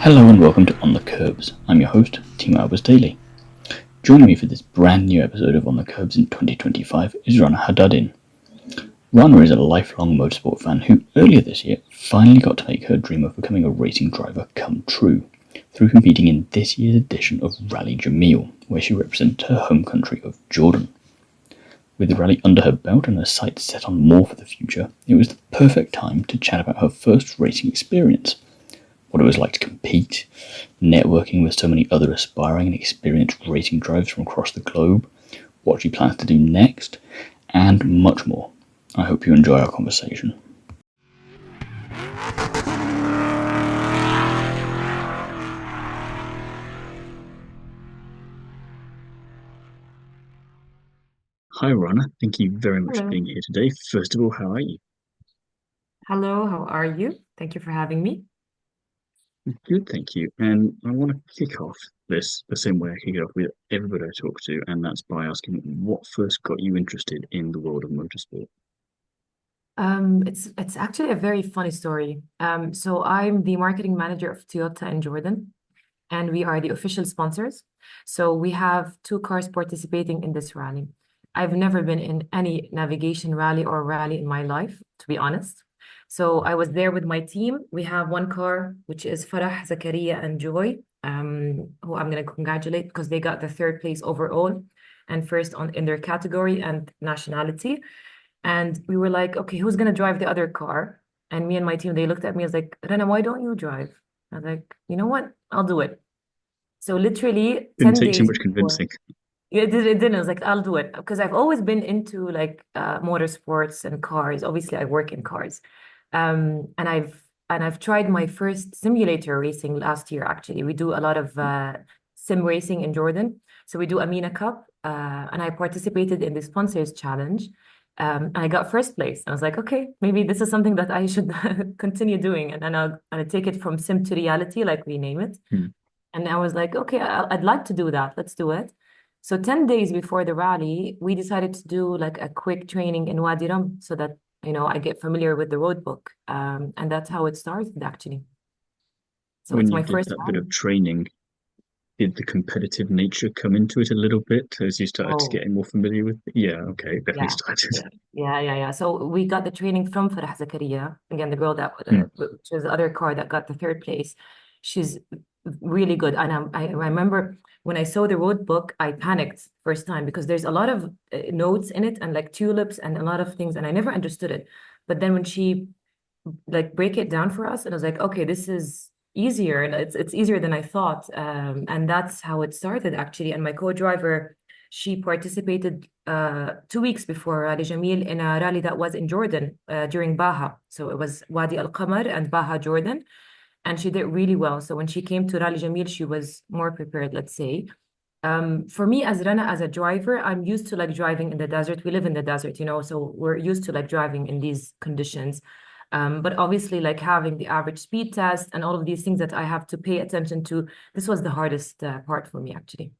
Hello and welcome to On the Kerbs. I'm your host, Timo Albers Daily. Joining me for this brand new episode of On the Kerbs in 2025 is Rana Haddadin. Rana is a lifelong motorsport fan who earlier this year finally got to make her dream of becoming a racing driver come true through competing in this year's edition of Rally Jameel, where she represented her home country of Jordan. With the rally under her belt and her sights set on more for the future, it was the perfect time to chat about her first racing experience, what it was like to compete, networking with so many other aspiring and experienced racing drivers from across the globe, what she plans to do next, and much more. I hope you enjoy our conversation. Hi Rana, thank you very much for Hello. being here today. First of all, how are you? Hello, how are you? Thank you for having me. Good, thank you. And I want to kick off this the same way I kick it off with everybody I talk to, and that's by asking what first got you interested in the world of motorsport. It's actually a very funny story. So I'm the marketing manager of Toyota in Jordan, and we are the official sponsors. So we have two cars participating in this rally. I've never been in any navigation rally or rally in my life, to be honest. So I was there with my team. We have one car, which is Farah, Zakaria, and Joy, who I'm going to congratulate because they got the third place overall and first on in their category and nationality. And we were like, okay, who's going to drive the other car? And me and my team, they looked at me, I was like, Rena, why don't you drive? I was like, you know what? I'll do it. So literally Didn't 10 take too days much before. convincing. It didn't. I was like, I'll do it. Because I've always been into like motorsports and cars. Obviously, I work in cars. And I've tried my first simulator racing last year, actually. We do a lot of sim racing in Jordan. So we do Amina Cup, and I participated in the sponsors challenge. And I got first place. I was like, okay, maybe this is something that I should continue doing. And then I'll take it from sim to reality, like we name it. Hmm. And I was like, okay, I'd like to do that. Let's do it. So 10 days before the rally, we decided to do like a quick training in Wadi Rum so that, I get familiar with the road book. And that's how it started, actually. So When it's you my did first that bit rally. of training, did the competitive nature come into it a little bit as you started to Oh, getting more familiar with it? Yeah, okay, definitely yeah. started. Yeah. Yeah, yeah, yeah. So we got the training from Farah Zakaria, again, the girl that, Hmm. which was the other car that got the third place. She's really good. And I remember when I saw the road book, I panicked first time because there's a lot of notes in it and like tulips and a lot of things, and I never understood it. But then when she like break it down for us, and I was like, okay, this is easier, and it's easier than I thought. And that's how it started actually. And my co-driver, she participated 2 weeks before Rally Jameel in a rally that was in Jordan during Baha. So it was Wadi Al Qamar and Baha, Jordan. And she did really well. So when she came to Rally Jameel, she was more prepared, let's say. For me as Rana, as a driver, I'm used to like driving in the desert. We live in the desert, so we're used to like driving in these conditions. But obviously, like having the average speed test and all of these things that I have to pay attention to, this was the hardest part for me, actually.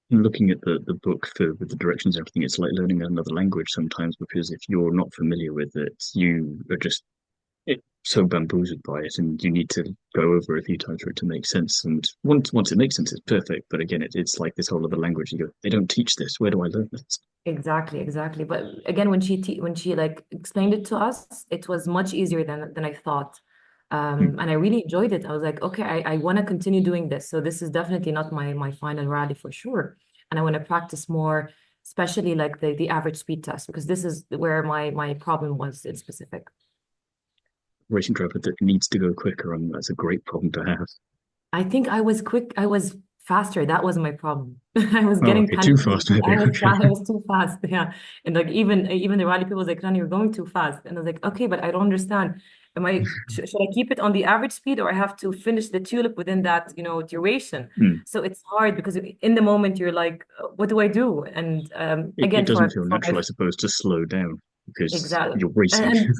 And looking at the book for with the directions and everything, it's like learning another language sometimes because if you're not familiar with it, you are just so bamboozled by it, and you need to go over a few times for it to make sense. And once it makes sense, it's perfect. But again, it's like this whole other language. You go, they don't teach this. Where do I learn this? Exactly, exactly. But again, when she like explained it to us, it was much easier than I thought. Hmm. And I really enjoyed it. I was like, okay, I want to continue doing this. So this is definitely not my final rally for sure. And I want to practice more, especially like the average speed test, because this is where my problem was in specific. Racing driver that needs to go quicker, and that's a great problem to have. I think I was quick. I was faster. That was my problem. I was Oh, getting okay, too penalties. fast maybe. Okay. I was too fast. Yeah. And like even the rally people was like, Rani, you're going too fast. And I was like, okay, but I don't understand. Should I keep it on the average speed or I have to finish the tulip within that, duration? Hmm. So it's hard because in the moment you're like, what do I do? And It again, doesn't for feel for natural, my I suppose, to slow down because exactly. you're racing. And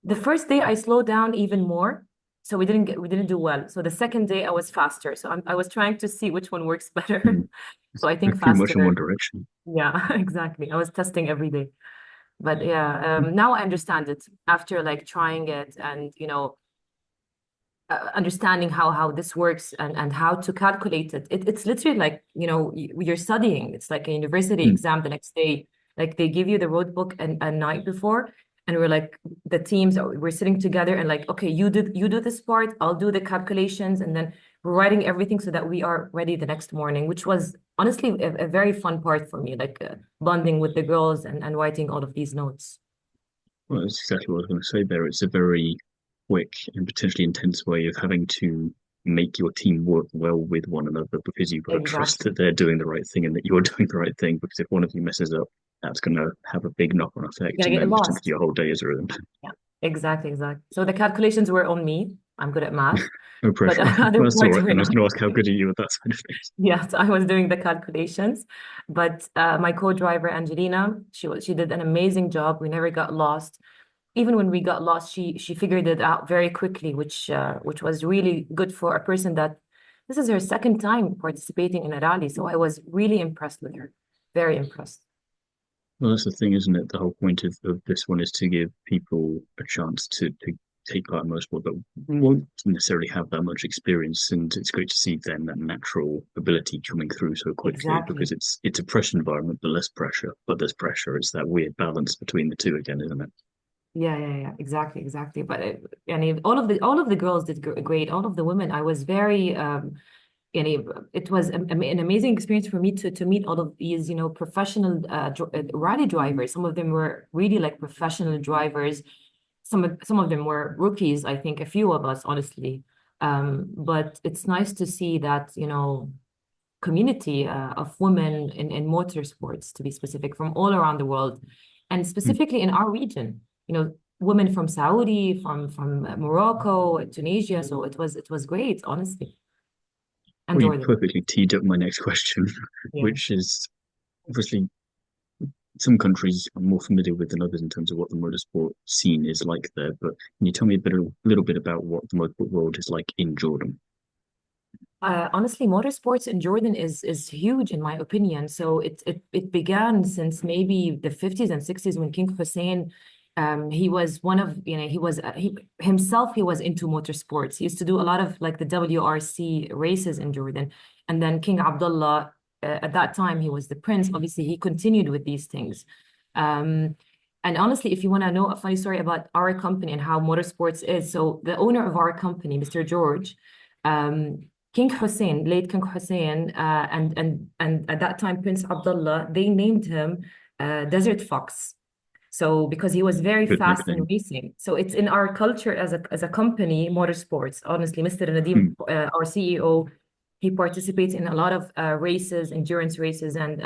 the first day I slowed down even more. So we didn't do well. So the second day I was faster. So I was trying to see which one works better. Hmm. So I think Too much in one faster. direction. Yeah, exactly. I was testing every day. But yeah, now I understand it after like trying it and understanding how this works and how to calculate it. It's literally like, you're studying. It's like a university Mm. exam the next day. Like they give you the road book a night before, and we're like the teams we're sitting together and like, okay, you do this part, I'll do the calculations, and then we're writing everything so that we are ready the next morning, which was honestly a very fun part for me, like bonding with the girls and writing all of these notes. Well, that's exactly what I was going to say there. It's a very quick and potentially intense way of having to make your team work well with one another because you've got to trust Exactly. that they're doing the right thing and that you're doing the right thing. Because if one of you messes up, that's going to have a big knock-on effect, You're and gonna get then potentially lost. your whole day is ruined. Yeah, exactly, exactly. So the calculations were on me. I'm good at math, No but pressure. other Well, that's all parts right. were Then I was not. going to ask how good are you at that side of things. Yes, I was doing the calculations, but my co-driver Angelina, she did an amazing job. We never got lost. Even when we got lost, she figured it out very quickly, which was really good for a person that this is her second time participating in a rally. So I was really impressed with her, very impressed. Well, that's the thing, isn't it? The whole point of this one is to give people a chance to take part in motorsport that won't necessarily have that much experience. And it's great to see then that natural ability coming through so quickly because Exactly. it's a pressure environment, but less pressure. But there's pressure. It's that weird balance between the two again, isn't it? Yeah, yeah, yeah, exactly, exactly. But and all of the girls did great. All of the women, I was very it was an amazing experience for me to meet all of these, professional rally drivers. Some of them were really like professional drivers. Some of them were rookies, I think, a few of us, honestly. But it's nice to see that, community of women in motorsports, to be specific, from all around the world, and Mm. specifically in our region. Women from Saudi, from Morocco, Tunisia. So it was great, honestly, and Well, you Jordan. perfectly teed up my next question, Yeah. which is obviously some countries I'm more familiar with than others in terms of what the motorsport scene is like there. But can you tell me a little bit about what the motorsport world is like in Jordan? Honestly, motorsports in Jordan is huge in my opinion. So it began since maybe the 50s and 60s when King Hussein, he was one of, he was he himself, he was into motorsports. He used to do a lot of like the WRC races in Jordan. And then King Abdullah, at that time he was the prince. Obviously, he continued with these things. Um, and honestly, if you want to know a funny story about our company and how motorsports is, so the owner of our company, Mr. George, King Hussein, late King Hussein, and at that time Prince Abdullah, they named him Desert Fox. So because he was very Good fast in nickname. racing, so it's in our culture as a company, motorsports. Honestly, Mr. Nadeem, Hmm. our CEO, he participates in a lot of races, endurance races, and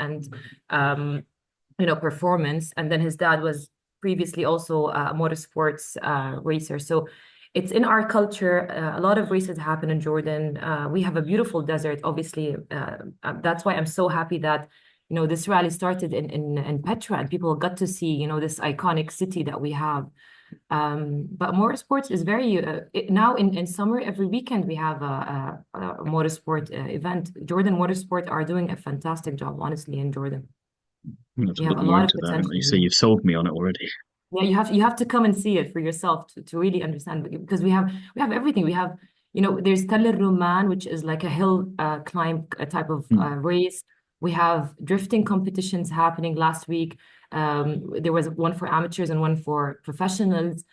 performance. And then his dad was previously also a motorsports racer. So it's in our culture. A lot of races happen in Jordan. We have a beautiful desert, obviously. That's why I'm so happy that this rally started in Petra, and people got to see this iconic city that we have. But motorsports is very now in summer, every weekend we have a motorsport event. Jordan Motorsport are doing a fantastic job, honestly, in Jordan. I'll have We to have look a more lot of into that. And like potential you say, here. you've sold me on it already. Yeah, you have to come and see it for yourself to really understand, because we have everything. We have, there's Tell Ruman, which is like a hill climb type of Hmm. race. We have drifting competitions happening last week. There was one for amateurs and one for professionals.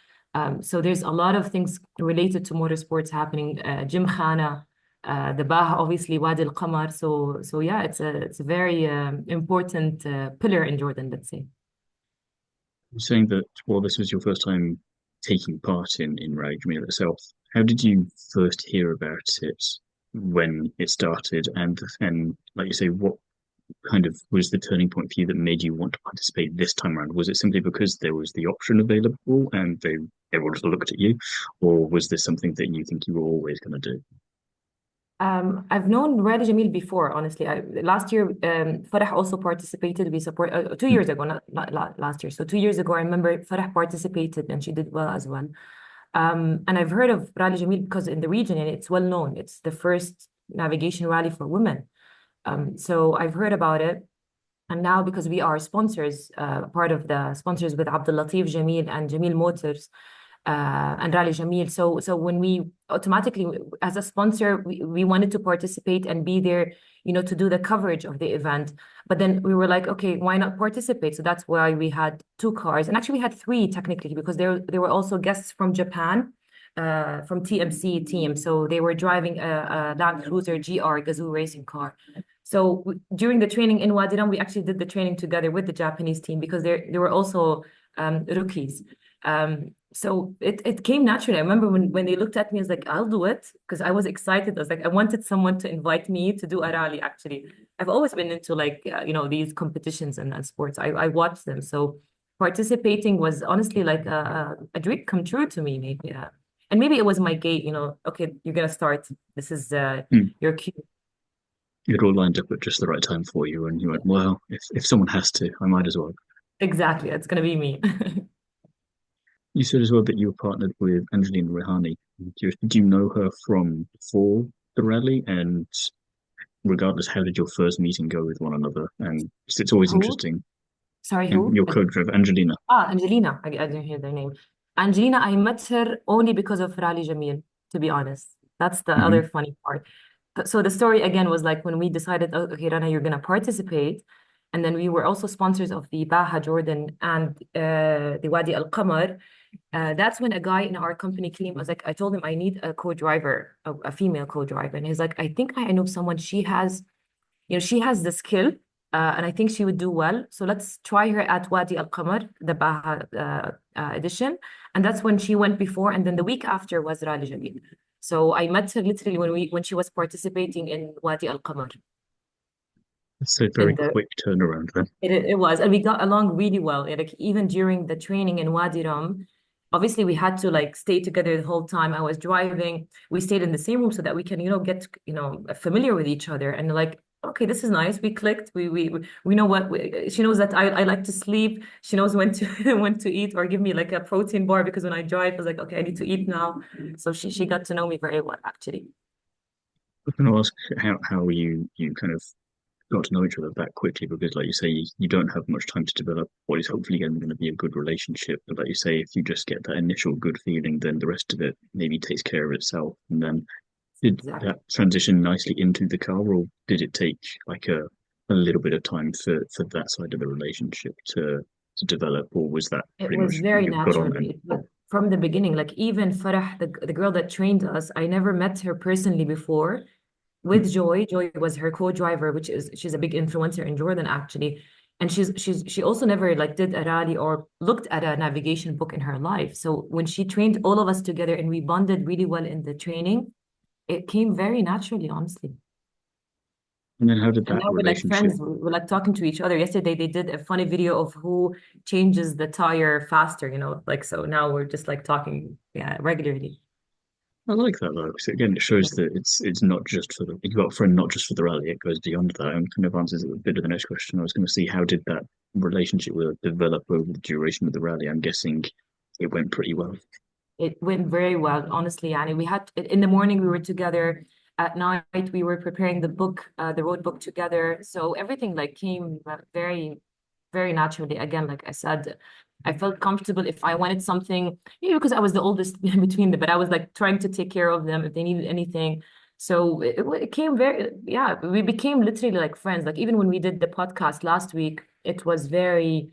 So there's a lot of things related to motorsports happening. Gymkhana, the Baha, obviously Wadi Al Qamar. So yeah, it's a very important pillar in Jordan, let's say. You're saying that, well, this was your first time taking part in Rally Jameel itself. How did you first hear about it when it started? And like you say, what kind of was the turning point for you that made you want to participate this time around? Was it simply because there was the option available and everyone just looked at you, or was this something that you think you were always going to do? I've known Rally Jameel before, honestly. Last year, Farah also participated. We support 2 years ago, not last year. So 2 years ago, I remember Farah participated and she did well as well. And I've heard of Rally Jameel because in the region, and it's well known. It's the first navigation rally for women. So I've heard about it. And now, because we are sponsors, part of the sponsors with Abdul Latif Jameel and Jameel Motors, and Rally Jameel. So when we automatically, as a sponsor, we wanted to participate and be there, to do the coverage of the event. But then we were like, okay, why not participate? So that's why we had two cars, and actually we had three technically, because there were also guests from Japan, from TMC team. So they were driving a Land Cruiser GR Gazoo racing car. So during the training in Wadi Rum, we actually did the training together with the Japanese team because they were also rookies. So it came naturally. I remember when they looked at me, I was like, I'll do it because I was excited. I was like, I wanted someone to invite me to do a rally, actually. I've always been into like, these competitions and sports. I watched them. So participating was honestly like a dream come true to me, maybe. And maybe it was my gate, okay, you're going to start. This is Hmm. your cue. It all lined up at just the right time for you, and you went, well, if someone has to, I might as well. Exactly. It's going to be me. You said as well that you were partnered with Angelina Rihani. Do you know her from before the rally? And regardless, how did your first meeting go with one another? And it's always Who? interesting. Sorry, And who? your co-driver, Angelina. Angelina. I didn't hear their name. Angelina, I met her only because of Rally Jameel, to be honest. That's the other Hmm. funny part. So the story again was like when we decided, oh, okay, Rana, you're gonna participate. And then we were also sponsors of the Baha Jordan and the Wadi Al Qamar. That's when a guy in our company came. I was like, I told him I need a co-driver, a female co-driver. And he's like, I think I know someone. She has the skill, and I think she would do well. So let's try her at Wadi Al Qamar, the Baha edition. And that's when she went before. And then the week after was Rally Jameel. So I met her literally when she was participating in Wadi Al Qamar. It's a very In the quick turnaround then. it was, and we got along really well. Like even during the training in Wadi Rum, obviously we had to like stay together the whole time. I was driving. We stayed in the same room so that we can, get, familiar with each other. And like, okay, this is nice. We clicked. We know what she knows that I like to sleep. She knows when to when to eat or give me like a protein bar because when I drive, I was like, okay, I need to eat now. So she got to know me very well, actually. I was going to ask how you kind of got to know each other that quickly because, like you say, you don't have much time to develop what is hopefully going to be a good relationship. But like you say, if you just get that initial good feeling, then the rest of it maybe takes care of itself. And then did that Exactly. transition nicely into the car, or did it take like a little bit of time for that side of the relationship to develop, or was that It pretty was much very you got on naturally. and From the beginning, like even Farah, the girl that trained us, I never met her personally before. With Joy, Joy was her co-driver, she's a big influencer in Jordan actually. And she also never like did a rally or looked at a navigation book in her life. So when she trained all of us together and we bonded really well in the training, it came very naturally, honestly. and then how did And that now we're like relationship. friends. We're like talking to each other. Yesterday they did a funny video of who changes the tire faster, like so now we're just like talking, yeah, regularly. I like that though, because again, it shows that it's not just for the you've got a friend not just for the rally. It goes beyond that and kind of answers a bit of the next question. I was going to see how did that relationship with develop over the duration of the rally. I'm guessing it went pretty well. It went very well, honestly. And we had in the morning we were together. At night we were preparing the book, the road book together. So everything like came very, very naturally. Again, like I said, I felt comfortable if I wanted something, because I was the oldest between them, but I was like trying to take care of them if they needed anything. So it came very, yeah, we became literally like friends. Like even when we did the podcast last week, it was very,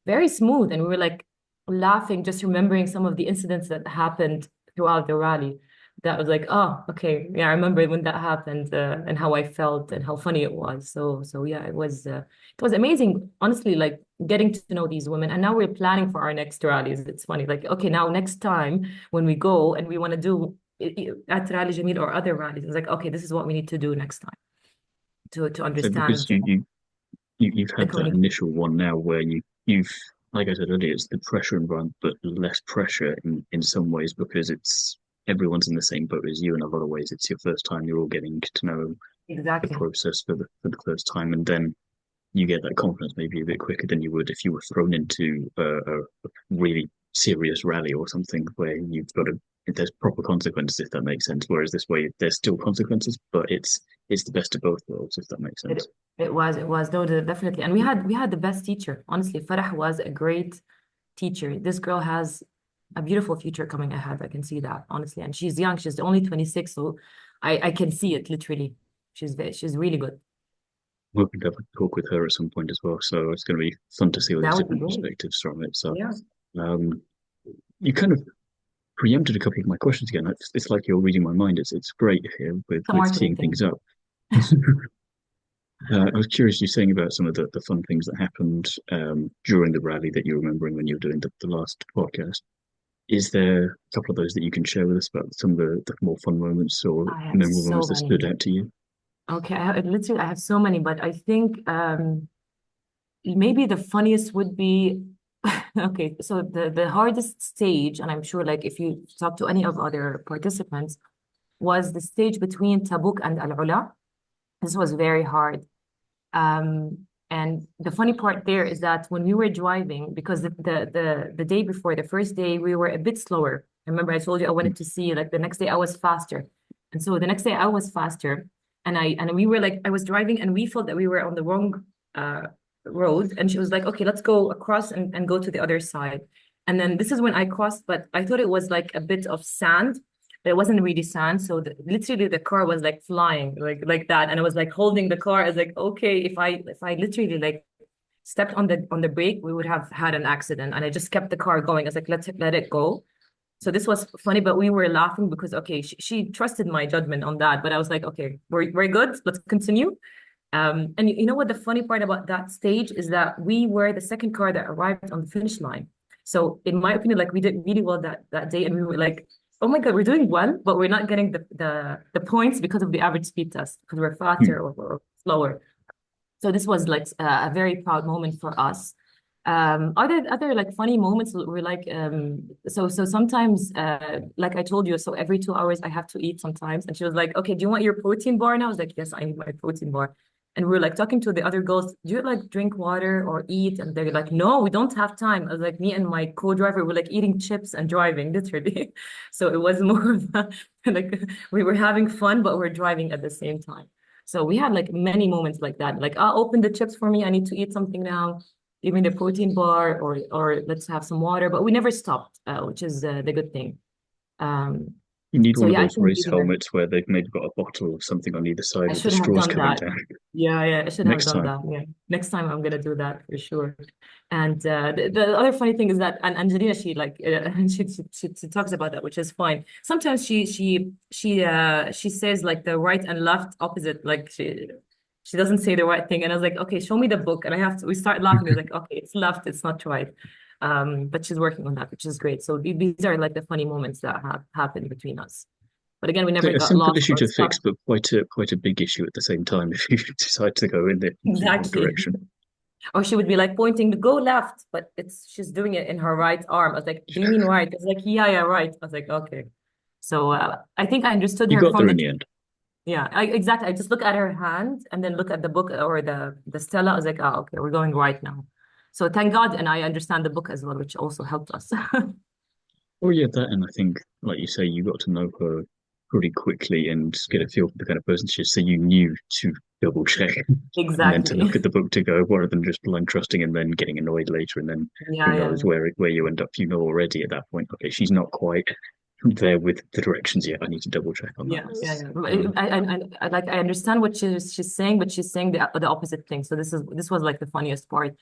very smooth. And we were like laughing, just remembering some of the incidents that happened throughout the rally. That was like, oh, okay, yeah, I remember when that happened, and how I felt and how funny it was. So yeah, it was amazing, honestly, like getting to know these women. And now we're planning for our next rallies. It's funny, like, okay, now next time when we go and we want to do at Rally Jameel or other rallies, it's like, okay, this is what we need to do next time to So because understand you've the had that communication. initial one now where you've like I said earlier, it's the pressure environment, but less pressure in some ways because it's everyone's in the same boat as you in a lot of ways. It's your first time. You're all getting to know the Exactly. process for the first time, and then you get that confidence maybe a bit quicker than you would if you were thrown into a really serious rally or something where you've got to there's proper consequences if that makes sense. Whereas this way there's still consequences, but it's the best of both worlds if that makes sense. It was no, definitely. And we had the best teacher. Honestly, Farah was a great teacher. This girl has a beautiful future coming ahead. I can see that, honestly. And she's young. She's only 26, so I can see it literally. She's really good. We're hoping to have a talk with her at some point as well. So it's going to be fun to see all That these would be different great. perspectives from it. So Yeah. um, you kind of preempted a couple of my questions again. It's like you're reading my mind. It's great here with The teeing marketing thing. things up. I was curious, you saying about some of the fun things that happened during the rally that you're remembering when you were doing the last podcast. Is there a couple of those that you can share with us about some of the more fun moments or I have memorable so moments that stood many. out to you? Okay, I have so many, but I think maybe the funniest would be okay, so the hardest stage, and I'm sure like if you talk to any of other participants, was the stage between Tabuk and Al Ula. This was very hard. And the funny part there is that when we were driving, because the day before, the first day, we were a bit slower. Remember, I told you I wanted to see like the next day I was faster. And so the next day I was faster. And we were like, I was driving and we felt that we were on the wrong uh road. And she was like, okay, let's go across and go to the other side. And then this is when I crossed, but I thought it was like a bit of sand, but it wasn't really sand. So literally the car was like flying like that, and I was like holding the car. I was like, okay, if I literally like stepped on the brake, we would have had an accident. And I just kept the car going. I was like, let it go. So this was funny, but we were laughing because okay, she trusted my judgment on that. But I was like, okay, we're good. Let's continue. And you know what the funny part about that stage is that we were the second car that arrived on the finish line. So in my opinion, like we did really well that day, and we were like, oh my God, we're doing well, but we're not getting the points because of the average speed test because we're Hmm. faster or slower. So this was like a very proud moment for us. Other like funny moments were like so sometimes like I told you, so every 2 hours I have to eat sometimes. And she was like, okay, do you want your protein bar? And I was like, yes, I need my protein bar. And we were like talking to the other girls, do you like drink water or eat? And they're like, no, we don't have time. I was like, me and my co-driver were like eating chips and driving, literally. So it was more of a, like we were having fun, but we're driving at the same time. So we had like many moments like that. Like, I'll open the chips for me. I need to eat something now. Give me the protein bar, or let's have some water. But we never stopped, which is the good thing. Um, You need so one of yeah, I those think race these are. helmets where they've maybe got a bottle of something on either side I with the should have straws done coming that. down. Yeah, I should have Next done time. that. Yeah, next time I'm gonna do that for sure. And the other funny thing is that, and Angelina, she like she talks about that, which is fine. Sometimes she says like the right and left opposite, like she doesn't say the right thing. And I was like, okay, show me the book, and I have to. We start laughing. It's like, okay, it's left, it's not right. But she's working on that, which is great. So these are like the funny moments that have happened between us. But again, we never A got simple lost issue or to fix, stuck. but quite a big issue at the same time if you decide to go in the wrong Exactly. direction. Or she would be like pointing to go left, but she's doing it in her right arm. I was like, do you mean right? It's like, yeah, right. I was like, okay. So I think I understood You her got from there in the, the end. yeah, exactly. I just look at her hand and then look at the book or the Stella. I was like, oh, okay, we're going right now. So thank God, and I understand the book as well, which also helped us. Oh yeah, that, and I think, like you say, you got to know her pretty quickly and get a feel for the kind of person she is, so you knew to double check and then to Exactly. look at the book to go, rather than just blind trusting and then getting annoyed later, and then who Yeah, yeah. knows where you end up. You know already at that point. Okay, she's not quite there with the directions yet. I need to double check on that. Yeah. Um, Like I understand what she's saying, but she's saying the opposite thing. So this was like the funniest part.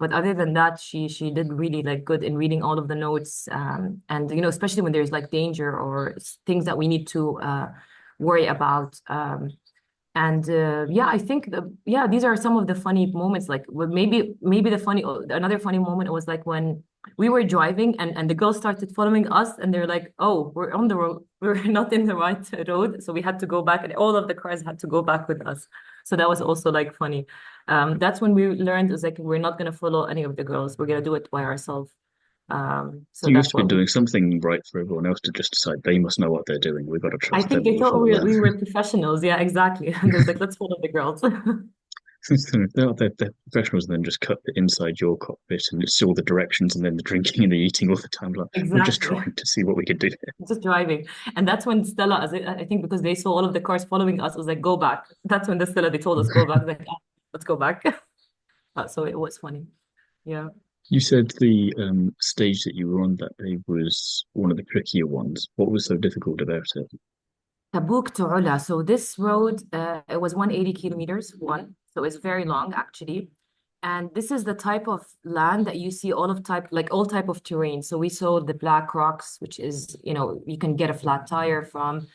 But other than that, she did really like good in reading all of the notes, and especially when there's like danger or things that we need to worry about. And yeah, I think yeah, these are some of the funny moments. Like maybe another funny moment was like when we were driving and the girls started following us, and they're like, oh, we're on the road, we're not in the right road, so we had to go back, and all of the cars had to go back with us. So that was also like funny. That's when we learned, is like, we're not gonna follow any of the girls, we're gonna do it by ourselves. So you must that's have been what we. doing something right for everyone else to just decide they must know what they're doing. We've got to I trust think them. they We'll thought follow them. we were professionals. Yeah, exactly. And they was like, let's follow the girls. Since they're professionals, and then just cut the inside your cockpit and it's all the directions and then the drinking and the eating all the time. Like, we're just Exactly. trying to see what we can do. Just driving. And that's when Stella, I think because they saw all of the cars following us, was like, go back. That's when they told us, go back. Like, "Ah, let's go back." So it was funny. Yeah. You said the stage that you were on that day was one of the trickier ones. What was so difficult about it? Tabuk to Ula. So this road, it was 180 kilometers, one. So it's very long actually. And this is the type of land that you see all type of terrain. So we saw the black rocks, which is, you can get a flat tire from.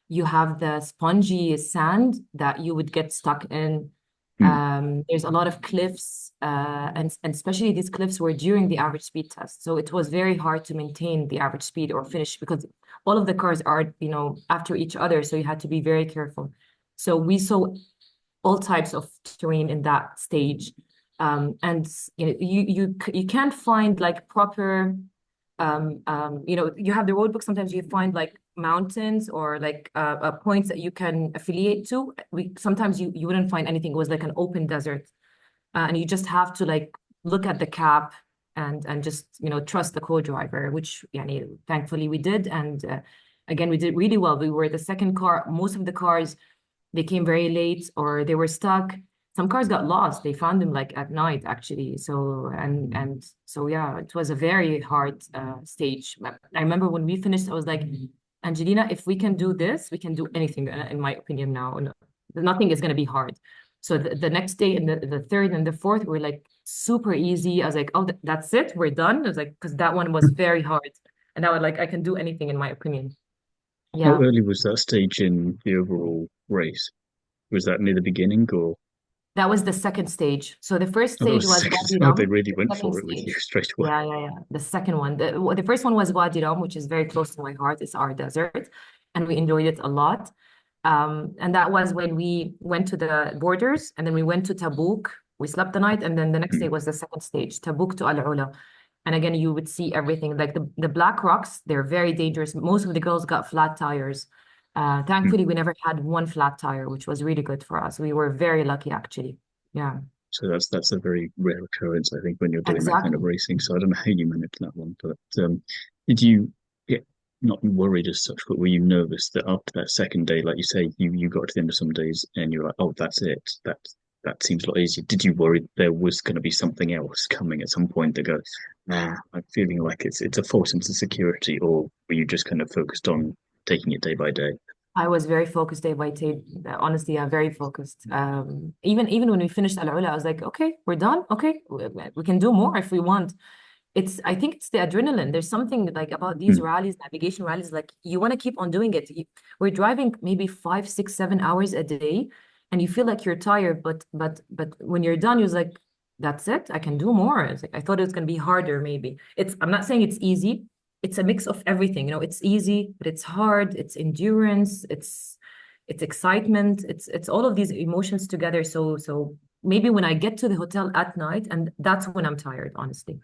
You have the spongy sand that you would get stuck in. Hmm. There's a lot of cliffs, and especially these cliffs were during the average speed test. So it was very hard to maintain the average speed or finish because all of the cars are, after each other. So you had to be very careful. So we saw all types of terrain in that stage. And you can't find like proper you have the road book. Sometimes you find like mountains or like points that you can affiliate to. We sometimes you wouldn't find anything. It was like an open desert, and you just have to like look at the cap and just trust the co-driver, which thankfully we did. And again, we did really well. We were the second car. Most of the cars, they came very late or they were stuck. Some cars got lost. They found them like at night actually. So and so yeah, it was a very hard stage. I remember when we finished, I was like, Angelina, if we can do this, we can do anything. In my opinion, now nothing is going to be hard. So the next day and the third and the fourth were like super easy. I was like, oh, that's it, we're done. I was like, because that one was very hard, and I was like, I can do anything in my opinion. How Yeah. early was that stage in the overall race? Was that near the beginning or? That was the second stage. So the first Oh, that stage was was second. Wadi Oh, they Rum, really the went second for it with you stage. straight away. Yeah, yeah, yeah. The second one. The first one was Wadi Rum, which is very close to my heart. It's our desert, and we enjoyed it a lot. And that was when we went to the borders, and then we went to Tabuk. We slept the night, and then the next day Hmm. was the second stage, Tabuk to Al Ula. And again, you would see everything. Like the black rocks, they're very dangerous. Most of the girls got flat tires. Hmm. Thankfully, we never had one flat tire, which was really good for us. We were very lucky, actually. Yeah. So that's a very rare occurrence, I think, when you're doing that kind of Exactly. racing. So I don't know how you managed that one, but did you get not worried as such, but were you nervous that after that second day, like you say, you got to the end of some days and you're like, oh, that's it. That seems a lot easier. Did you worry there was going to be something else coming at some point that goes, nah, I'm feeling like it's a false sense of security, or were you just kind of focused on taking it day by day? I was very focused day by day. Honestly, yeah, very focused. Even when we finished Al Ula, I was like, okay, we're done. Okay, we can do more if we want. I think it's the adrenaline. There's something like about these Hmm. rallies, navigation rallies, like you want to keep on doing it. We're driving maybe 5, 6, 7 hours a day, and you feel like you're tired, but when you're done, you're like, that's it. I can do more. It's like I thought it was gonna be harder, maybe. I'm not saying it's easy. It's a mix of everything. It's easy, but it's hard. It's endurance. It's excitement. It's all of these emotions together. So maybe when I get to the hotel at night, and that's when I'm tired, honestly.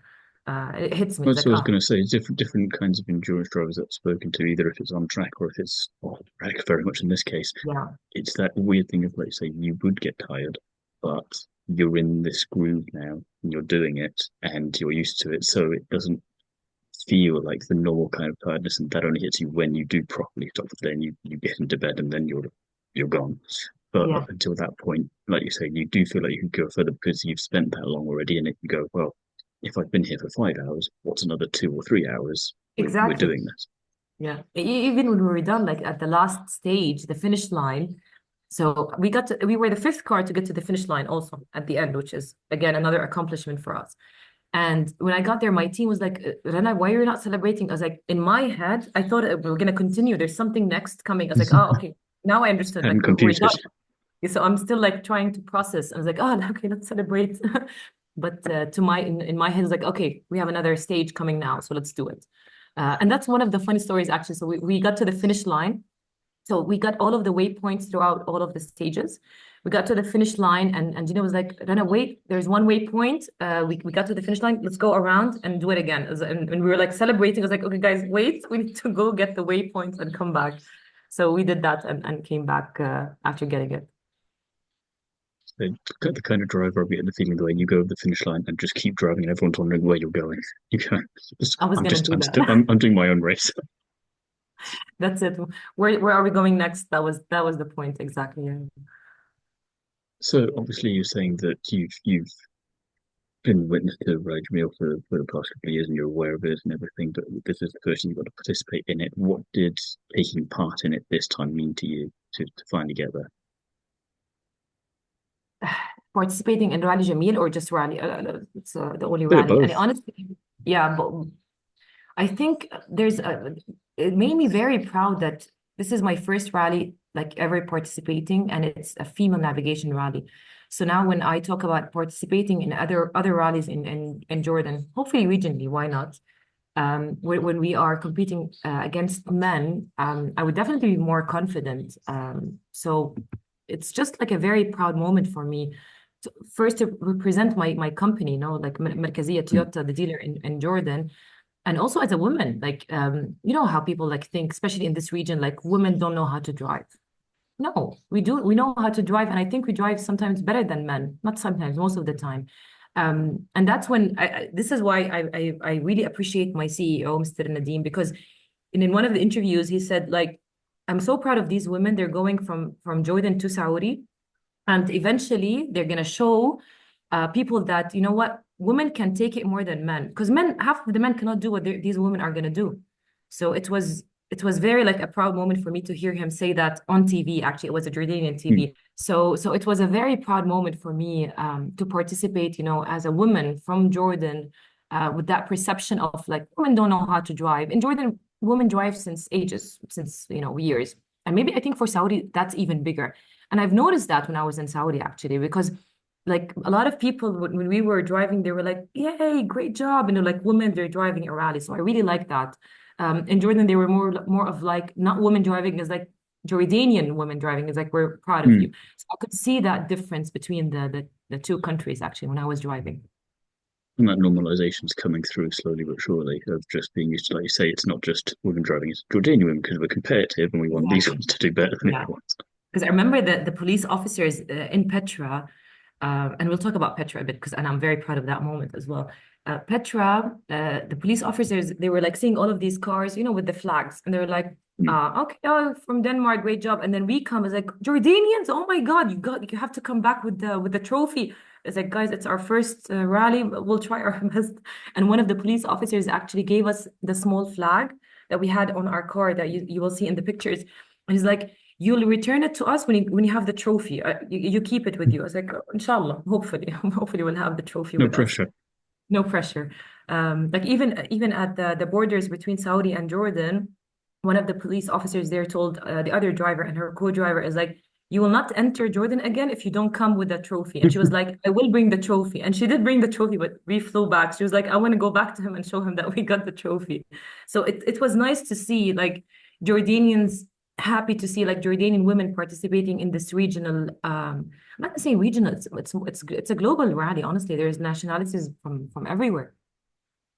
It hits me. It's That's like, what I was oh, going to say. Different kinds of endurance drivers that I've spoken to, either if it's on track or if it's off track. Very much in this case, yeah, it's that weird thing of, like, say, you would get tired, but you're in this groove now and you're doing it and you're used to it, so it doesn't feel like the normal kind of tiredness, and that only hits you when you do properly stop for the day and you get into bed and then you're gone. But yeah, up until that point, like you say, you do feel like you could go further because you've spent that long already, and it can go, well, if I've been here for 5 hours, what's another 2 or 3 hours? We're exactly. doing this. Yeah. Even when we were done, like at the last stage, the finish line. So we were the fifth car to get to the finish line also at the end, which is again another accomplishment for us. And when I got there, my team was like, Rana, why are you not celebrating? I was like, in my head, I thought we were going to continue. There's something next coming. I was like, oh, okay. Now I understood. Hadn't Like, we're computed. done. So I'm still like trying to process. I was like, oh, okay, let's celebrate. But in my head, it's like, okay, we have another stage coming now. So let's do it. And that's one of the funny stories, actually. So we got to the finish line. So we got all of the waypoints throughout all of the stages. We got to the finish line, and Gina was like, Rana, wait, there's one waypoint. We got to the finish line. Let's go around and do it again. And we were like celebrating. I was like, okay, guys, wait, we need to go get the waypoints and come back. So we did that and came back after getting it. The kind of driver I'll be getting the feeling the way you go over the finish line and just keep driving and everyone's wondering where you're going. You go, I was gonna do that. I'm doing my own race. That's it. Where are we going next? That was the point exactly. Yeah. So obviously you're saying that you've been witness to Rally Jameel for the past couple of years and you're aware of it and everything, but this is the first time you got to participate in it. What did taking part in it this time mean to you to finally get there? Participating in Rally Jameel or just Rally? It's the only Bit of rally. And both. honestly, yeah, but I think it made me very proud that this is my first rally like ever participating, and it's a female navigation rally. So now when I talk about participating in other rallies in Jordan, hopefully regionally, why not? When we are competing against men, I would definitely be more confident. So it's just like a very proud moment for me. First to represent my company, like Merkazia Mm. Toyota, the dealer in Jordan, and also as a woman, like you know how people like think, especially in this region, like women don't know how to drive. No, we do. We know how to drive, and I think we drive sometimes better than men. Not sometimes, most of the time. And that's when this is why I really appreciate my CEO, Mr. Nadeem, because in one of the interviews he said like, I'm so proud of these women. They're going from Jordan to Saudi, and eventually they're gonna show people that, you know what, women can take it more than men, because men, half of the men cannot do what these women are gonna do. So it was very like a proud moment for me to hear him say that on TV. Actually, it was a Jordanian Mm. TV. So it was a very proud moment for me to participate, as a woman from Jordan, with that perception of like women don't know how to drive. In Jordan, women drive since ages, since years. And maybe I think for Saudi, that's even bigger. And I've noticed that when I was in Saudi, actually, because like a lot of people, when we were driving, they were like, yay, great job. And they're like, women, they're driving a rally. So I really like that. In Jordan, they were more of like, not women driving, is like Jordanian women driving, is like, we're proud of Mm. you. So I could see that difference between the two countries, actually, when I was driving. And that normalization's coming through slowly but surely of just being used to, like you say, it's not just women driving, it's Jordanian women because we're competitive and we want these Exactly. ones to do better than the Yeah. other ones. Because I remember that the police officers in Petra, and we'll talk about Petra a bit, and I'm very proud of that moment as well. Petra, the police officers, they were like seeing all of these cars, with the flags, and they were like, Mm. okay, oh, from Denmark, great job. And then we come as like, Jordanians, oh my God, you have to come back with the trophy. It's like, guys, it's our first rally, but we'll try our best. And one of the police officers actually gave us the small flag that we had on our car that you will see in the pictures. And he's like, you'll return it to us when you have the trophy. You keep it with you. I was like, "Oh, inshallah, hopefully, hopefully we'll have the trophy No with us. pressure. No pressure. Like even at the borders between Saudi and Jordan, one of the police officers there told the other driver, and her co-driver is like, you will not enter Jordan again if you don't come with a trophy. And she was like, I will bring the trophy. And she did bring the trophy, but we flew back. She was like, I want to go back to him and show him that we got the trophy. So it was nice to see like Jordanians, happy to see like Jordanian women participating in this regional, I'm not gonna say regional, it's a global rally, honestly. There's nationalities from everywhere.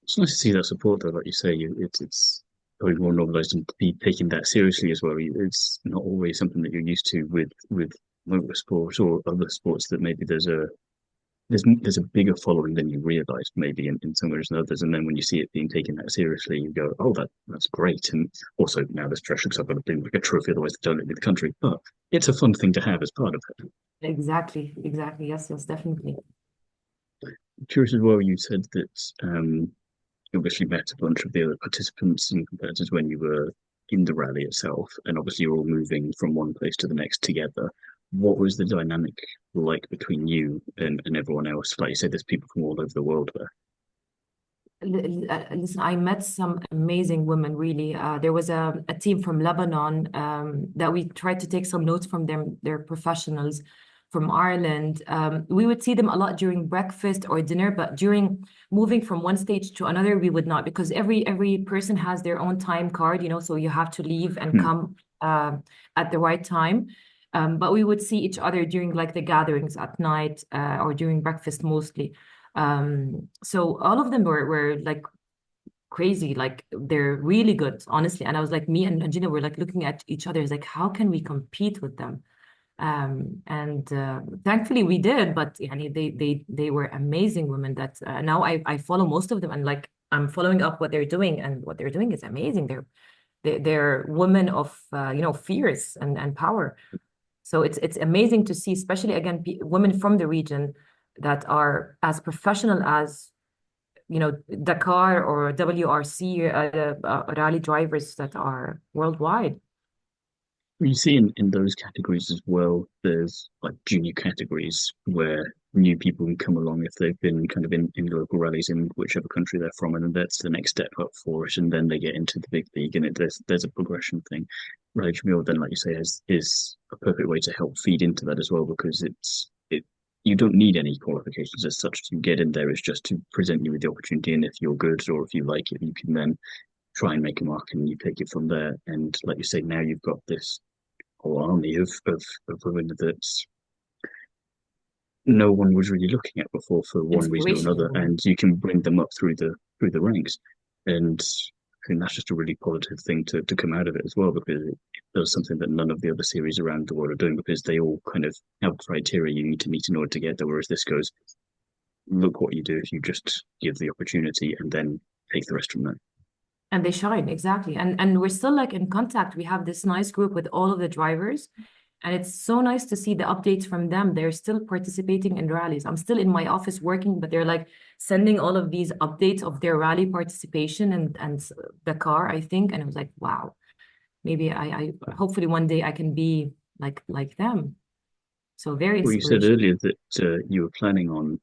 It's nice to see that support, though. Like you say, it's probably more normalised and be taking that seriously as well. It's not always something that you're used to with motorsport or other sports that maybe there's a bigger following than you realise, maybe in some ways and others. And then when you see it being taken that seriously, you go, "Oh, that's great." And also now there's pressure because I've got to bring like a trophy, otherwise they don't let me the country. But it's a fun thing to have as part of it. Exactly, exactly. Yes, yes, definitely. Curious as well, you said that you obviously met a bunch of the other participants and competitors when you were in the rally itself, and obviously you're all moving from one place to the next together. What was the dynamic like between you and everyone else? Like you said, there's people from all over the world there. Listen, I met some amazing women, really. There was a team from Lebanon that we tried to take some notes from them. They're professionals from Ireland. We would see them a lot during breakfast or dinner, but during moving from one stage to another, we would not, because every person has their own time card, so you have to leave and Hmm. come at the right time. But we would see each other during like the gatherings at night or during breakfast mostly. So all of them were like crazy, like they're really good, honestly. And I was like, me and Gina were like looking at each other, is like, how can we compete with them? And thankfully we did, but yani, they were amazing women that now I follow most of them, and like I'm following up what they're doing, and what they're doing is amazing. They're women of fierce and power. So it's amazing to see, especially again, women from the region that are as professional as, Dakar or WRC rally drivers that are worldwide. You see in those categories as well, there's like junior categories where new people can come along if they've been kind of in local rallies in whichever country they're from, and then that's the next step up for it, and then they get into the big league, and there's a progression thing. Rally Jameel, then, like you say, is a perfect way to help feed into that as well, because you don't need any qualifications as such to get in there. It's just to present you with the opportunity, and if you're good or if you like it, you can then try and make a mark and you take it from there. And like you say, now you've got this whole army of women that no one was really looking at before for one reason or Inspirational another, women. and you can bring them up through the ranks. And I think that's just a really positive thing to come out of it as well, because it does something that none of the other series around the world are doing, because they all kind of have criteria you need to meet in order to get there. Whereas this goes, look what you do if you just give the opportunity and then take the rest from there. And they shine, exactly. And we're still like in contact. We have this nice group with all of the drivers. And it's so nice to see the updates from them. They're still participating in rallies. I'm still in my office working, but they're like sending all of these updates of their rally participation and the car, I think. And I was like, wow, maybe I hopefully one day I can be like them. So very Well, you said inspirational. earlier that you were planning on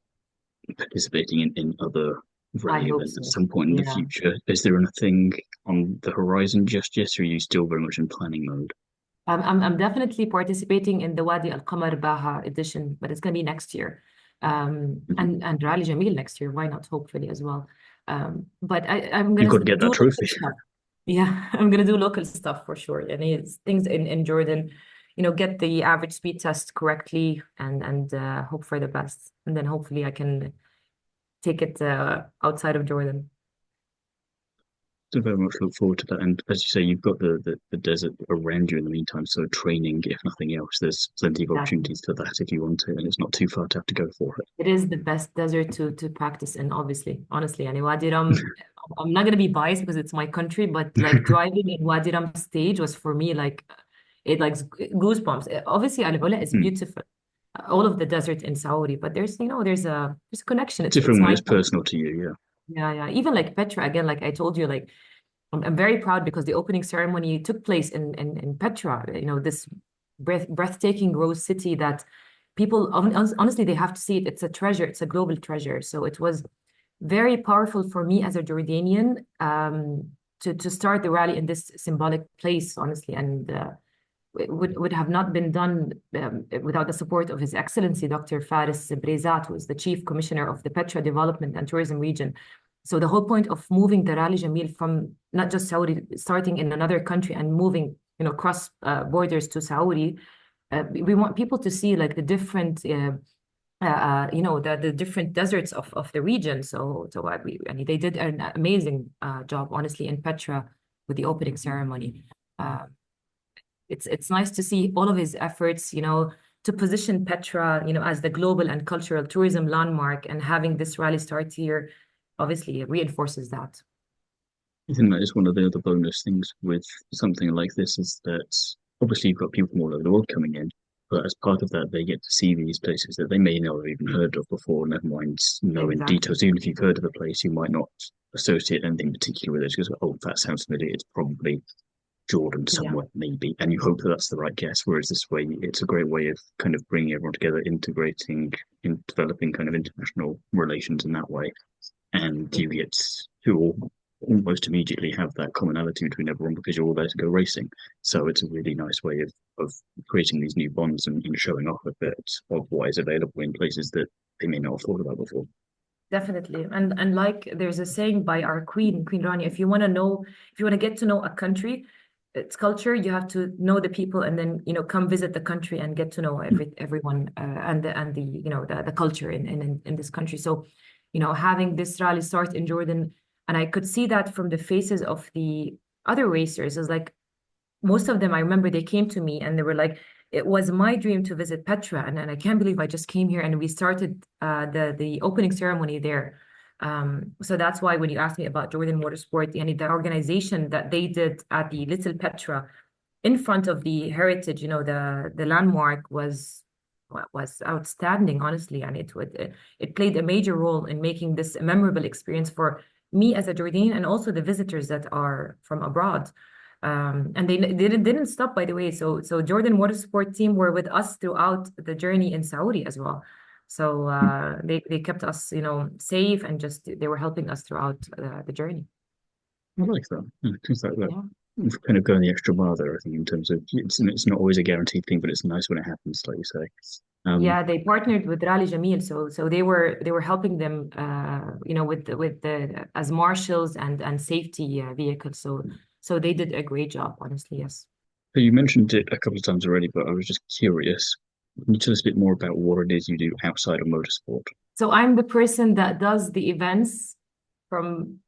participating in other I rally hope events at so. some point in the Yeah. future. Is there anything on the horizon just yet, or are you still very much in planning mode? I'm definitely participating in the Wadi Al Qamar Baha edition, but it's gonna be next year. Mhm. And Rally Jameel next year, why not, hopefully as well. But I'm You've gonna got to get do that local trophy. stuff. Yeah, I'm gonna do local stuff for sure. And it's things in Jordan, get the average speed test correctly and hope for the best. And then hopefully I can take it outside of Jordan. So very much look forward to that. And as you say, you've got the desert around you in the meantime. So training, if nothing else, there's plenty of Exactly. opportunities for that if you want to, and it's not too far to have to go for it. It is the best desert to practice in, obviously, honestly. And Wadi Rum, I'm not gonna be biased because it's my country, but like driving in Wadi Rum stage was for me like it like goosebumps. Obviously, Al Ula is Hmm. beautiful, all of the desert in Saudi, but there's a connection. It's Different when my it's country. personal to you, yeah. Yeah, yeah. Even like Petra again, like I told you, like I'm very proud because the opening ceremony took place in Petra, this breathtaking rose city that people honestly they have to see it. It's a treasure. It's a global treasure. So it was very powerful for me as a Jordanian to start the rally in this symbolic place, honestly, and it would have not been done without the support of His Excellency Dr. Faris Brezat, who is the Chief Commissioner of the Petra Development and Tourism Region. So the whole point of moving the Rally Jameel from not just Saudi, starting in another country and moving, across borders to Saudi, we want people to see like the different, the different deserts of the region. I mean, they did an amazing job, honestly, in Petra with the opening ceremony. Uh, it's nice to see all of his efforts, to position Petra, as the global and cultural tourism landmark, and having this rally start here, obviously it reinforces that. I think that is one of the other bonus things with something like this is that obviously you've got people from all over the world coming in, but as part of that, they get to see these places that they may not have even heard of before, never mind knowing Exactly. details. Even if you've heard of a place, you might not associate anything particular with it. Because, oh, that sounds familiar. It's probably Jordan Yeah. somewhere, maybe. And you hope that that's the right guess. Whereas this way, it's a great way of kind of bringing everyone together, integrating, in developing kind of international relations in that way, and you get to almost immediately have that commonality between everyone because you're all there to go racing. So it's a really nice way of creating these new bonds and showing off a bit of what is available in places that they may not have thought about before. Definitely. And like there's a saying by our Queen Rani, if you want to get to know a country, its culture, you have to know the people and then, come visit the country and get to know everyone and the culture in this country. So, having this rally start in Jordan, and I could see that from the faces of the other racers, is like most of them, I remember they came to me and they were like, it was my dream to visit Petra, and I can't believe I just came here and we started the opening ceremony there. So that's why when you asked me about Jordan Motorsport, the organization that they did at the Little Petra in front of the heritage, the landmark was was outstanding, honestly, and it played a major role in making this a memorable experience for me as a Jordanian and also the visitors that are from abroad. And they didn't stop, by the way. So Jordan Motorsport team were with us throughout the journey in Saudi as well. So they kept us, safe, and just they were helping us throughout the journey. I like that. Things like that. Yeah. Kind of going the extra mile there, I think, in terms of it's not always a guaranteed thing, but it's nice when it happens, like you say. Yeah, they partnered with Rally Jameel, so they were helping them, with the as marshals and safety vehicles. So they did a great job, honestly. Yes. So you mentioned it a couple of times already, but I was just curious. Can you tell us a bit more about what it is you do outside of motorsport? So I'm the person that does the events from,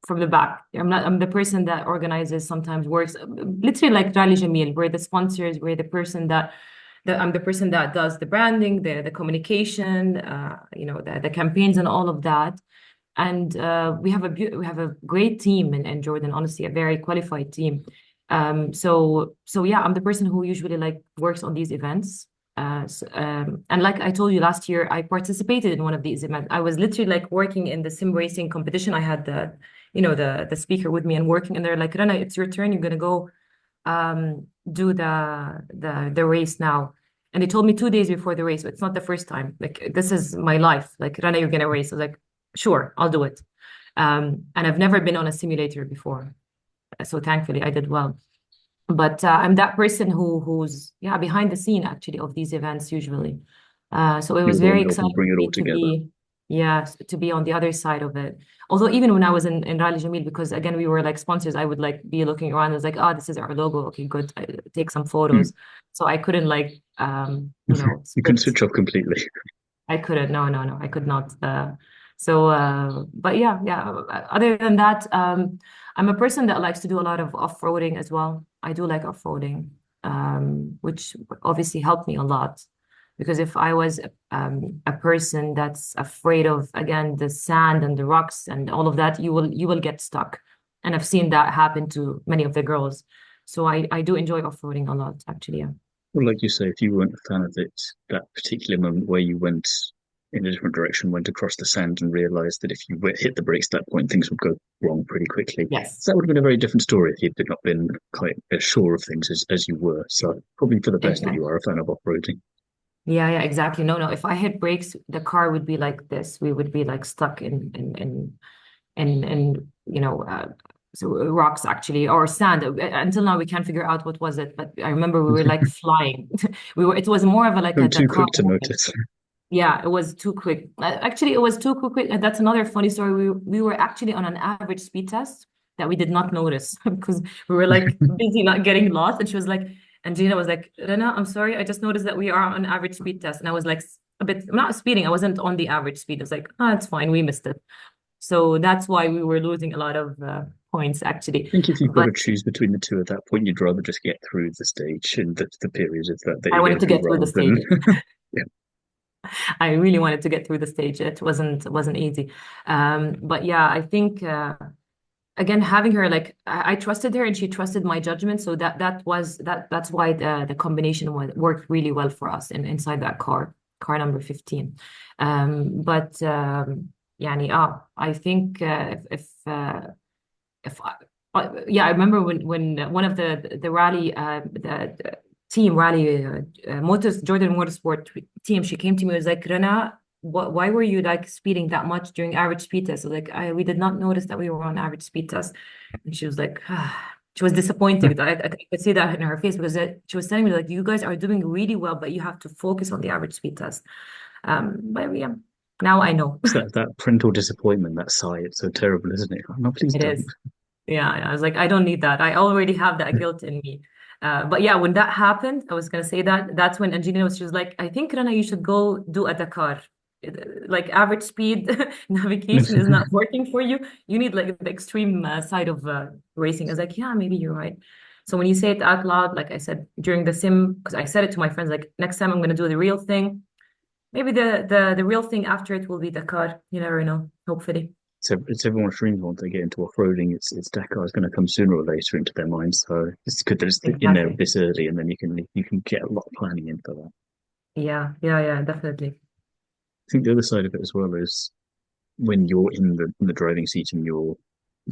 from the back. I'm the person that organizes, sometimes works, literally like Rally Jameel. We're the sponsors, we're the person that I'm the person that does the branding, the communication, the campaigns and all of that. And we have a great team in Jordan, honestly, a very qualified team. So yeah, I'm the person who usually like works on these events. And like I told you last year, I participated in one of these events. I was literally like working in the sim racing competition. I had the speaker with me and working, and they're like, Rana, it's your turn. You're gonna go do the race now. And they told me 2 days before the race. So it's not the first time. Like, this is my life. Like, Rana, you're gonna race. I was like, sure, I'll do it. And I've never been on a simulator before, so thankfully I did well. But I'm that person who's behind the scene actually of these events usually. So it You're was the one very helping exciting bring for it me all to together. be on the other side of it. Although even when I was in Rally Jameel, because again we were like sponsors, I would like be looking around. I was like, oh, this is our logo. Okay, good. I take some Hmm. photos. So I couldn't like You can split. switch off completely. I couldn't. No, no, no. I could not. But yeah. Other than that, I'm a person that likes to do a lot of off-roading as well. I do like off-roading, which obviously helped me a lot. Because if I was a person that's afraid of, again, the sand and the rocks and all of that, you will get stuck. And I've seen that happen to many of the girls. So I do enjoy off-roading a lot, actually. Yeah. Well, like you say, if you weren't a fan of it, that particular moment where you went in a different direction, went across the sand and realized that if you hit the brakes at that point, things would go wrong pretty quickly. Yes. So that would have been a very different story if you'd not been quite as sure of things as you were. So probably for the best that you Exactly. are a fan of off-roading. Yeah, exactly. No, no. If I hit brakes, the car would be like this. We would be like stuck in so rocks actually, or sand. Until now, we can't figure out what was it. But I remember we were like flying. It was more of a like I'm a too Dakar quick to moment. notice. Yeah, it was too quick. Actually, it was too quick. And that's another funny story. We were actually on an average speed test that we did not notice because we were like busy not getting lost. And she was like, and Gina was like, Rena, I'm sorry, I just noticed that we are on average speed test. And I was like a bit, I'm not speeding. I wasn't on the average speed. I was like, oh, it's fine. We missed it. So that's why we were losing a lot of points actually. I think if you've got But to choose between the two at that point, you'd rather just get through the stage and the period of that I you're wanted going to through get through the rather than stage. yeah. I really wanted to get through the stage. It wasn't easy. But yeah, I think again having her like I trusted her and she trusted my judgment. So that's why the combination worked really well for us inside that car number 15. But يعني I think if I remember when one of the rally the team rally motors Jordan Motorsport team, she came to me and was like, Rana, why were you like speeding that much during average speed test? So like we did not notice that we were on average speed test. And she was like, she was disappointed. I could see that in her face because she was telling me like, you guys are doing really well, but you have to focus on the average speed test. But yeah, now I know. It's that parental disappointment, that sigh. It's so terrible, isn't it? Oh, no, please It don't. is. Yeah, I was like, I don't need that. I already have that guilt in me. But yeah, when that happened, I was gonna say that's when Angelina she was like, I think Rana, you should go do a Dakar. Like average speed navigation is not working for you. You need like the extreme side of racing. I was like, yeah, maybe you're right. So when you say it out loud, like I said during the sim, because I said it to my friends, like next time I'm gonna do the real thing. Maybe the real thing after it will be Dakar. You never know. Hopefully. It's everyone's dream once they get into off-roading. It's Dakar is going to come sooner or later into their minds. So it's good that it's in there Exactly. this early, and then you can get a lot of planning in for that. Yeah, definitely. I think the other side of it as well is when you're in the driving seat and you're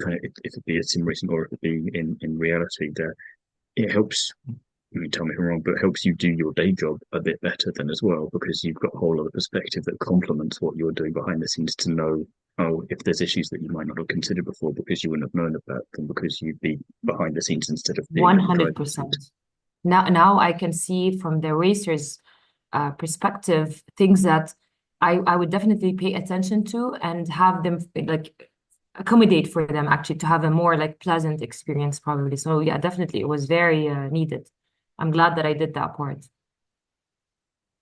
kind of, if it be a sim racing or if it be in reality, there it helps. I mean, tell me if I'm wrong, but it helps you do your day job a bit better then as well because you've got a whole other perspective that complements what you're doing behind the scenes to know, oh, if there's issues that you might not have considered before because you wouldn't have known about them because you'd be behind the scenes instead of being in the driving seat. 100%. Now I can see from the racers' perspective things that I would definitely pay attention to and have them like accommodate for them actually to have a more like pleasant experience probably. So yeah, definitely it was very needed. I'm glad that I did that part.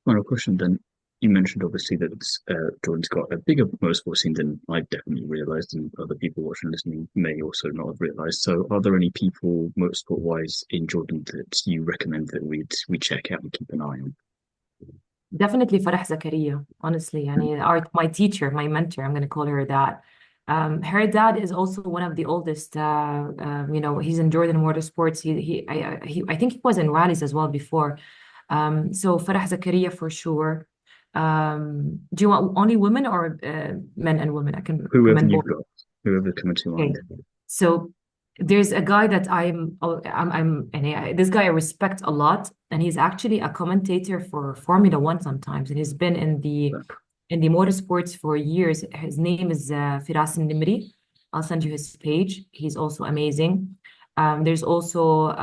Final question then. You mentioned obviously that Jordan's got a bigger motorsport scene than I definitely realised, and other people watching and listening may also not have realised. So, are there any people motorsport-wise in Jordan that you recommend that we check out and keep an eye on? Definitely Farah Zakaria, honestly. My teacher, my mentor, I'm going to call her that. Her dad is also one of the oldest. He's in Jordan Motorsports. I think he was in Rallies as well before. So Farah Zakaria for sure. Do you want only women or men and women? I can Whoever recommend you've both. got, whoever coming to Okay. mind. So there's a guy that this guy I respect a lot, and he's actually a commentator for Formula One sometimes, and he's been in the motorsports for years. His name is Firas Nimri. I'll send you his page. He's also amazing. There's also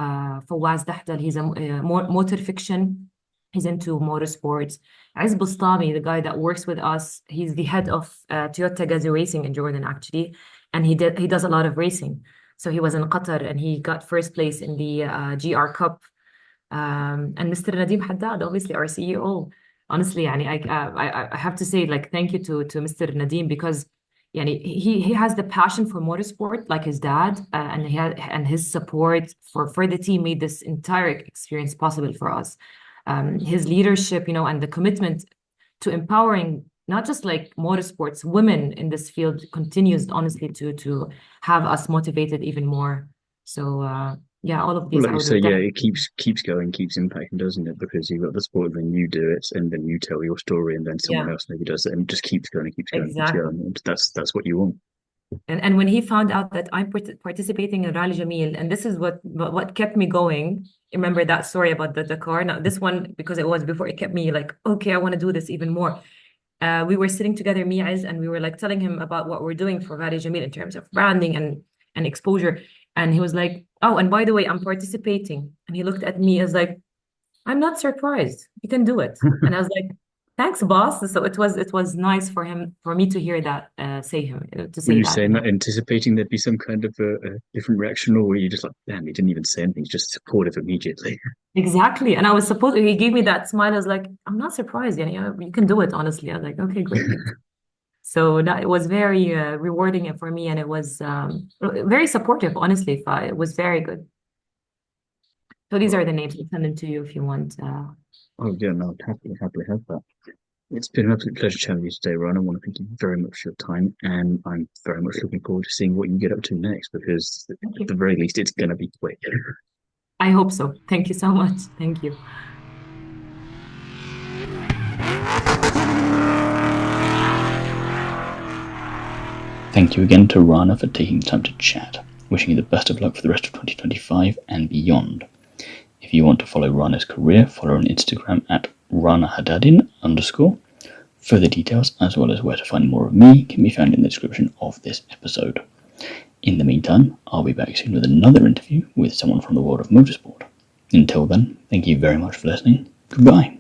Fawaz Dahdal. He's a motor fiction. He's into motorsports. Aziz Bustami, the guy that works with us, he's the head of Toyota Gazoo Racing in Jordan, actually, and he does a lot of racing. So he was in Qatar and he got first place in the GR Cup. And Mr. Nadim Haddad, obviously our CEO. Honestly, I have to say like thank you to Mr. Nadim because he has the passion for motorsport like his dad, and his support for the team made this entire experience possible for us. His leadership, and the commitment to empowering not just like motorsports, women in this field continues honestly to have us motivated even more. So yeah, all of Well, these like I you would say, yeah, definitely. it keeps going, keeps impacting, doesn't it? Because you've got the sport, then you do it, and then you tell your story, and then someone Yeah, else maybe does it, and it just keeps going, keeps going, keeps exactly. going. And that's what you want. And when he found out that I'm participating in Rally Jameel, and this is what kept me going. Remember that story about the car? Now this one, because it was before, it kept me like, okay, I want to do this even more. We were sitting together, me, Aiz, and we were like telling him about what we're doing for Rally Jameel in terms of branding and exposure. And he was like, "Oh, and by the way, I'm participating." And he looked at me as like, "I'm not surprised. You can do it." And I was like, "Thanks, boss." So it was nice for me to hear that to Were say you that. saying that, anticipating there'd be some kind of a different reaction, or were you just like, damn, he didn't even say anything, he's just supportive immediately? Exactly. And I was supposed he gave me that smile. I was like, "I'm not surprised. You can do it, honestly." I was like, "Okay, great." So that it was very rewarding for me, and it was very supportive, honestly. It was very good. So these are Well, the names. I'll send them to you if you want. oh yeah, no, I'd happily have that. It's been an absolute pleasure chatting with you today, Ron. I want to thank you very much for your time, and I'm very much looking forward to seeing what you get up to next because Thank at you. the very least, it's going to be quick. I hope so. Thank you so much. Thank you. Thank you again to Rana for taking time to chat. Wishing you the best of luck for the rest of 2025 and beyond. If you want to follow Rana's career, follow her on Instagram at Rana Haddadin _. Further details, as well as where to find more of me, can be found in the description of this episode. In the meantime, I'll be back soon with another interview with someone from the world of motorsport. Until then, thank you very much for listening. Goodbye.